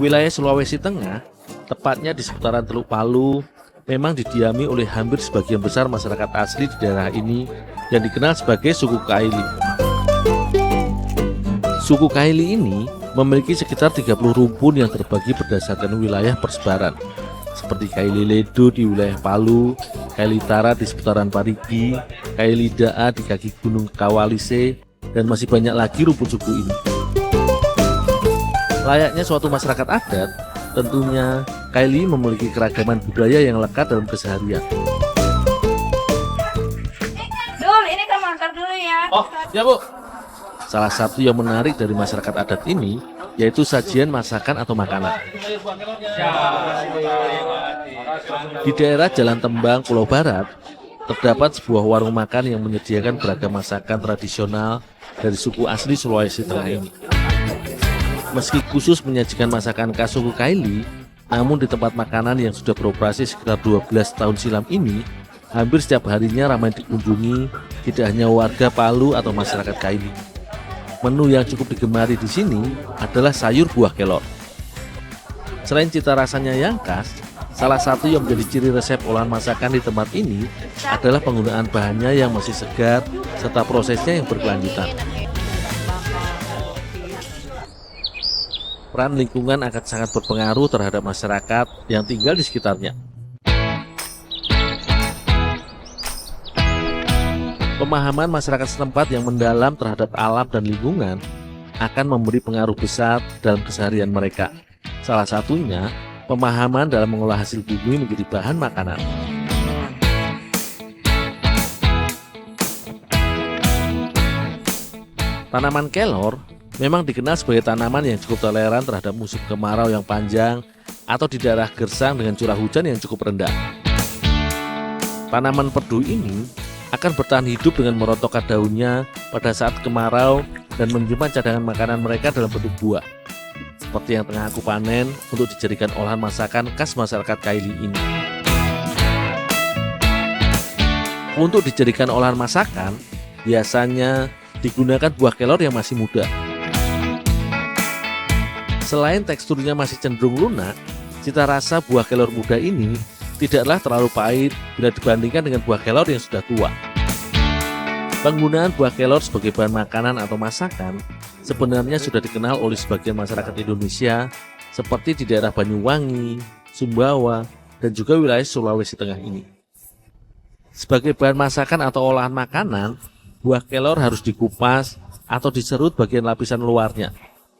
Wilayah Sulawesi Tengah, tepatnya di seputaran Teluk Palu, memang didiami oleh hampir sebagian besar masyarakat asli di daerah ini yang dikenal sebagai suku Kaili. Suku Kaili ini memiliki sekitar 30 rumpun yang terbagi berdasarkan wilayah persebaran, seperti Kaili Ledo di wilayah Palu, Kaili Tara di seputaran Parigi, Kaili Daa di kaki Gunung Kawalise, dan masih banyak lagi rumpun suku ini. Layaknya suatu masyarakat adat, tentunya Kaili memiliki keragaman budaya yang lekat dalam keseharian. Dul, ini kamu angkat dulu ya. Oh, ya Bu. Salah satu yang menarik dari masyarakat adat ini yaitu sajian masakan atau makanan. Di daerah Jalan Tembang, Pulau Barat, terdapat sebuah warung makan yang menyediakan beragam masakan tradisional dari suku asli Sulawesi Tengah ini. Meski khusus menyajikan masakan khas suku Kaili, namun di tempat makanan yang sudah beroperasi sekitar 12 tahun silam ini, hampir setiap harinya ramai dikunjungi tidak hanya warga Palu atau masyarakat Kaili. Menu yang cukup digemari di sini adalah sayur buah kelor. Selain cita rasanya yang khas, salah satu yang menjadi ciri resep olahan masakan di tempat ini adalah penggunaan bahannya yang masih segar serta prosesnya yang berkelanjutan. Peran lingkungan akan sangat berpengaruh terhadap masyarakat yang tinggal di sekitarnya. Pemahaman masyarakat setempat yang mendalam terhadap alam dan lingkungan akan memberi pengaruh besar dalam keseharian mereka. Salah satunya, pemahaman dalam mengolah hasil bumi menjadi bahan makanan. Tanaman kelor memang dikenal sebagai tanaman yang cukup toleran terhadap musim kemarau yang panjang atau di daerah gersang dengan curah hujan yang cukup rendah. Tanaman perdu ini akan bertahan hidup dengan merotokkan daunnya pada saat kemarau dan menyimpan cadangan makanan mereka dalam bentuk buah, seperti yang tengah aku panen untuk dijadikan olahan masakan khas masyarakat Kaili ini. Untuk dijadikan olahan masakan, biasanya digunakan buah kelor yang masih muda. Selain teksturnya masih cenderung lunak, cita rasa buah kelor muda ini tidaklah terlalu pahit bila dibandingkan dengan buah kelor yang sudah tua. Penggunaan buah kelor sebagai bahan makanan atau masakan sebenarnya sudah dikenal oleh sebagian masyarakat Indonesia seperti di daerah Banyuwangi, Sumbawa, dan juga wilayah Sulawesi Tengah ini. Sebagai bahan masakan atau olahan makanan, buah kelor harus dikupas atau diserut bagian lapisan luarnya.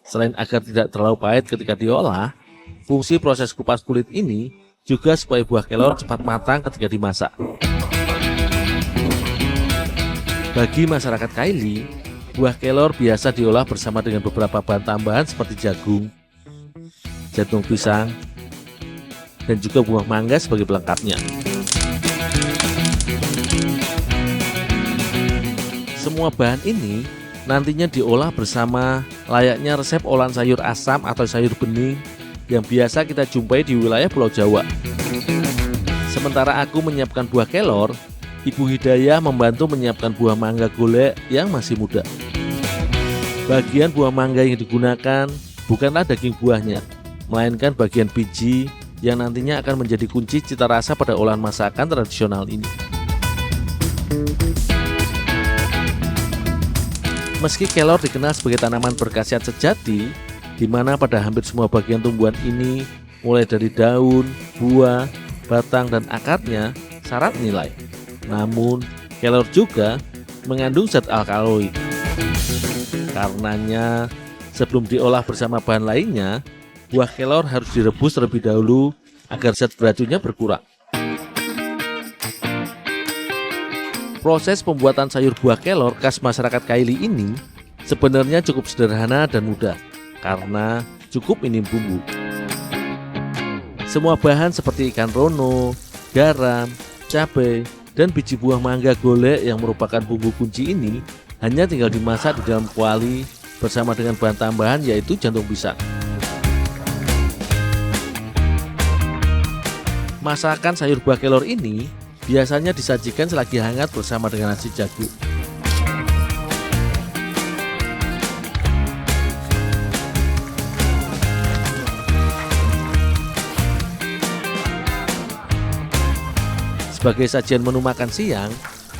Selain agar tidak terlalu pahit ketika diolah, fungsi proses kupas kulit ini juga supaya buah kelor cepat matang ketika dimasak. Bagi masyarakat Kaili, buah kelor biasa diolah bersama dengan beberapa bahan tambahan seperti jagung, jantung pisang, dan juga buah mangga sebagai pelengkapnya. Semua bahan ini nantinya diolah bersama layaknya resep olahan sayur asam atau sayur bening yang biasa kita jumpai di wilayah Pulau Jawa. Sementara aku menyiapkan buah kelor, Ibu Hidayah membantu menyiapkan buah mangga golek yang masih muda. Bagian buah mangga yang digunakan bukanlah daging buahnya, melainkan bagian biji yang nantinya akan menjadi kunci cita rasa pada olahan masakan tradisional ini. Meski kelor dikenal sebagai tanaman berkhasiat sejati, di mana pada hampir semua bagian tumbuhan ini, mulai dari daun, buah, batang, dan akarnya, syarat nilai. Namun, kelor juga mengandung zat alkaloid. Karenanya, sebelum diolah bersama bahan lainnya, buah kelor harus direbus terlebih dahulu agar zat beracunnya berkurang. Proses pembuatan sayur buah kelor khas masyarakat Kaili ini sebenarnya cukup sederhana dan mudah karena cukup minim bumbu. Semua bahan seperti ikan rono, garam, cabai, dan biji buah mangga golek yang merupakan bumbu kunci ini hanya tinggal dimasak di dalam kuali bersama dengan bahan tambahan yaitu jantung pisang. Masakan sayur buah kelor ini biasanya disajikan selagi hangat bersama dengan nasi jagung. Sebagai sajian menu makan siang,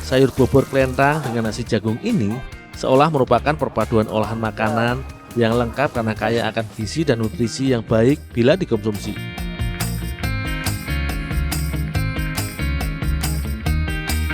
sayur bobor kelentang dengan nasi jagung ini seolah merupakan perpaduan olahan makanan yang lengkap karena kaya akan gizi dan nutrisi yang baik bila dikonsumsi.